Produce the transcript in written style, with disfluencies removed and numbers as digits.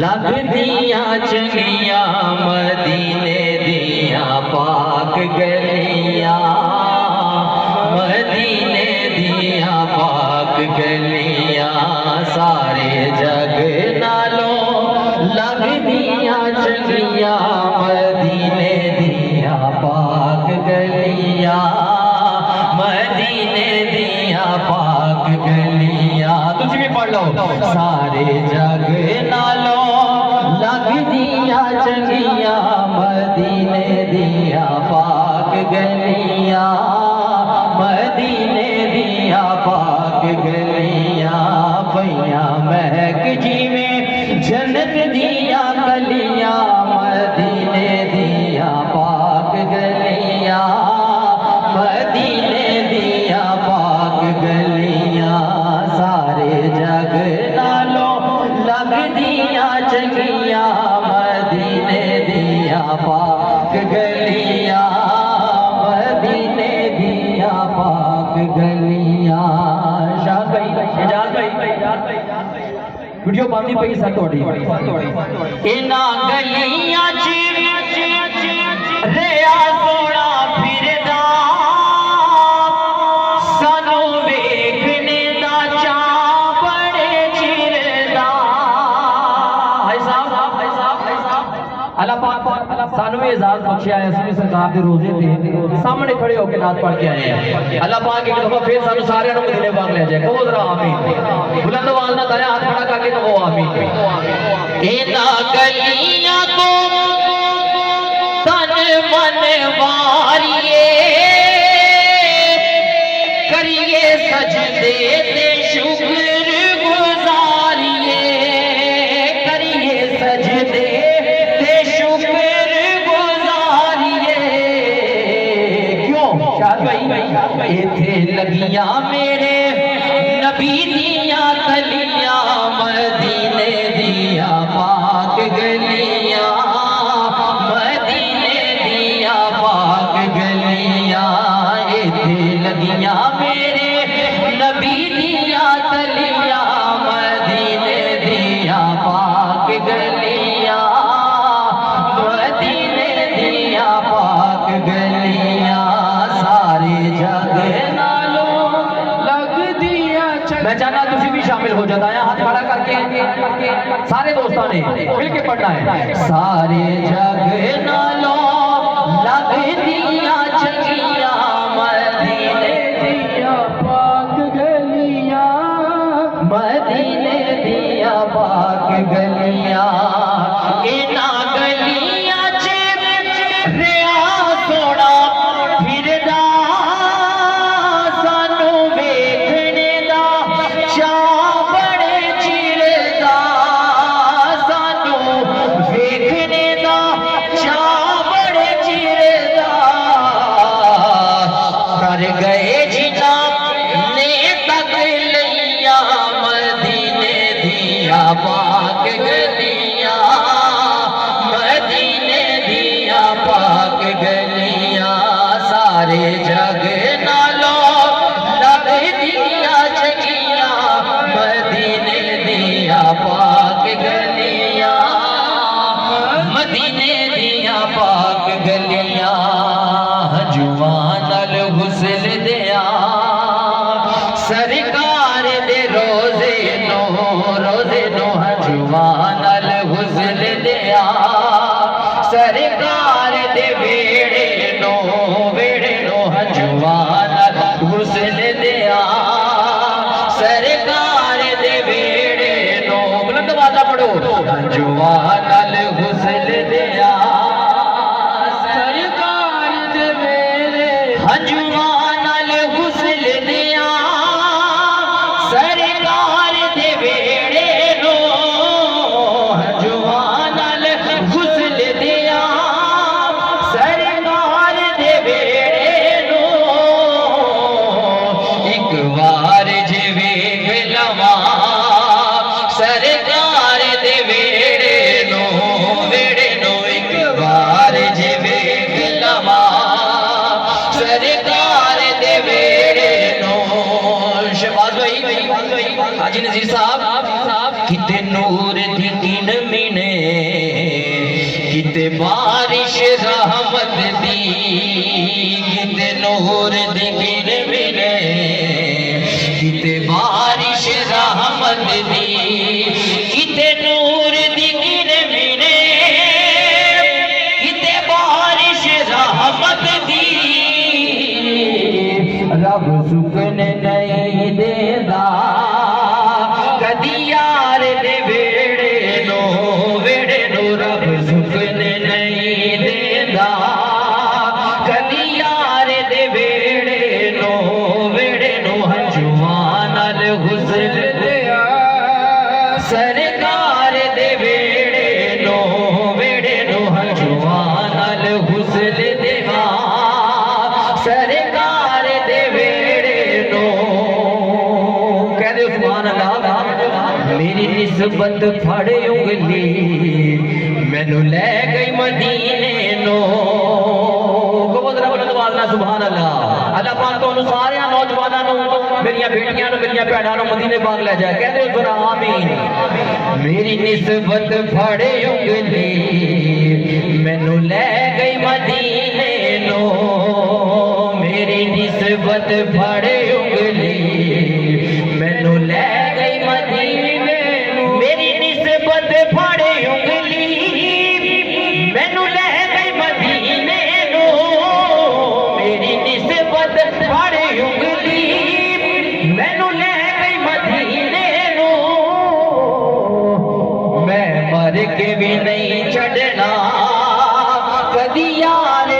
लगदियां चंगियां मदीने दिया पाक गलियां, मदीने दिया पाक गलियां, सारे जग नालों लगदियां चंगियां मदीने दिया पाक गलियां, मदीने दिया पाक गलियां। तुझ भी पढ़ लो। सारे जग नालों लगदियां चंगियां मदीने दिया पाक गलियां, मदीने दिया पाक गलियां। पैया महक जिवें जन्नत दिया गलियां, मदीने दिया पाक गलियां, मदीने दिया पाक गलियां। सारे जग नालों लगदियां चंगियां मदीने दिया पाक गलियां, मदीने दिया पाक गलियां। शाद भाई, इजाज भाई, वीडियो बनती पई सर थोड़ी इन्हां गलियां च रिया सोना फिरदा, सानू वेखने दा चा बड़े चिरदा। अल्लाह पाक सानू एजाज बख्शिया है, असली सरकार दे रोजे ते सामने खड़े होकर नात पढ़ के आए हैं। अल्लाह पाक एक दफा फिर सानू सारे नु मदीने पाक ले जाए। कहो जरा आमीन। बुलंद आवाज ना ताया हाथ खड़ा करके कहो आमीन। इन्हां गलियां तो तन मन वारिए, करिए सजदे ते शुक्र गुजारिए, करिए सजदे ते शुक्र गुजारिए। क्यों शाद भाई, इथे लगियां मेरे नबी दिया गलियां, मदीने दिया पाक गलियां, मदीने दिया पाक गलियां। इथे लगियां मेरे नबी दिया गलियां, मदीने दिया पाक गलियां, मदीने दिया पाक गलियां। सारे जग नालों लगदियां। मैं चाहता तुसी भी शामिल हो जाता है, हाथ खड़ा करके सारे दोस्तों ने मिलके पढ़ना है। सारे जग नालों लगदियां चंगियां मदीने दिया पाक गलियां, मदीने दिया पाक गलियां। इन्हां गलियां च रिया सोना फिरदा, सानू वेखने दा चा बड़े चिरदा, सानू वेखने दा चा बड़े चिरदा। कर गए जिना ने तक लिया, मदीने दिया पाक गलियां, मदीने दिया पाक गलियां। सारे जग नालों लगदियां चंगियां मदीने दिया पाक गलियां, मदीने दिया पाक गलियां। जुवान अल हुस्न दिया सरकार दे रोजे नो जुवान अल हुस्न दिया सरकार दे वेड़े नो जुवान अल हुस्न दिया सरकार दे वेड़े नो। बुलंद आवाज़ पढ़ो। जुवान अल हुस्न दिया सरकार दे वेड़े, जुवान अल हुस्न दिया सरकार दे वेड़े नो, जुवान अल हुस्न दिया सरकार दे वेड़े नो। एक बार जे वेख लवा सरकार दे वेड़े नो, एक बार जे वेख लवा सरकार दे वेड़े नो। शहबाज भाई, हाजी नजीर साहब, किते नूर दी किन मीन सरकार दे वेड़े नो हंजुआ नाल हुस्न देवा सरकार दे वेड़े नो कह दे सुभान अल्लाह मेरी निस्बत फड़े उंगली मैनू ले गई मदीने नो सुभान अल्लाह अल्लाह पाक तो सारे नौजवानों मेरिया बेटियां मेरिया भैनों मदीने पाक ले जाए कहते हो जरा आमीन मेरी निस्बत फड़े उंगली मैनू ले गई मदीने नो मेरी निस्बत फड़े उंगली मैनू ले गई मदीने मेरी निस्बत फड़े उंगली मैनू ले गई मदीने नो मेरी निस्बत फड़े उंगली मैनू ले गई मदीने नो मैं मर के भी नहीं छड़ना कदी यार